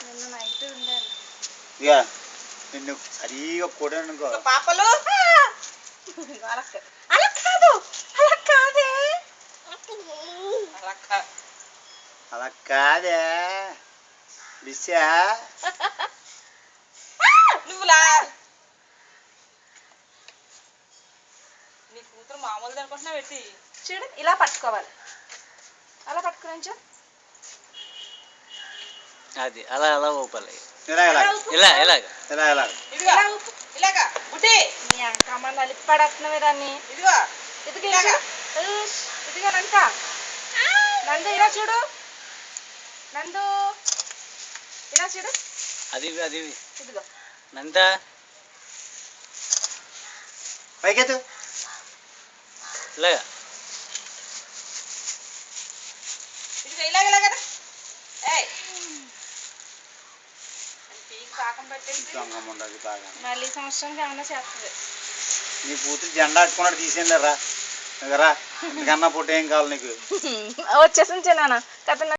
నిన్న నైట్ ఉండాలి ఇక నిన్ను సరిగా కొడనుకో పాపలు అలా కాదు అలా కాదే అలా కాదే బిస్సా నువ్వులా నీ కూతురు మామూలు అనుకుంటున్నా పెట్టి చూడు ఇలా పట్టుకోవాలి అలా పట్టుకుని అది అలా అలా ఊపాలి ఇలా ఇలా ఇలా ఇలాగ ఇలా ఇలా ఇలాగా బుడ్డి నీ అంకమ్మ నలిపి పడేస్తున్నావే దాన్ని ఇదిగో ఇదిగో ఇదిగో నంత నందు ఇలా చూడు నందు ఇలా చూడు అది అది ఇదిగో నంద పైకెత్తు ఇలాగ ఇదిగో ఇలాగ ఇలాగ ఏయ్ పాకం పెట్టేసి దొంగ ఉండదు బాగా మళ్ళీ సంవత్సరానికి ఏమన్నా చేస్తుంది నీ కూతురు జెండా అట్టుకున్నాడు తీసేయండి రా రా ఇంతకన్నా పుట్ట ఏం కావాలి నీకు వచ్చేసింది చిన్న కథ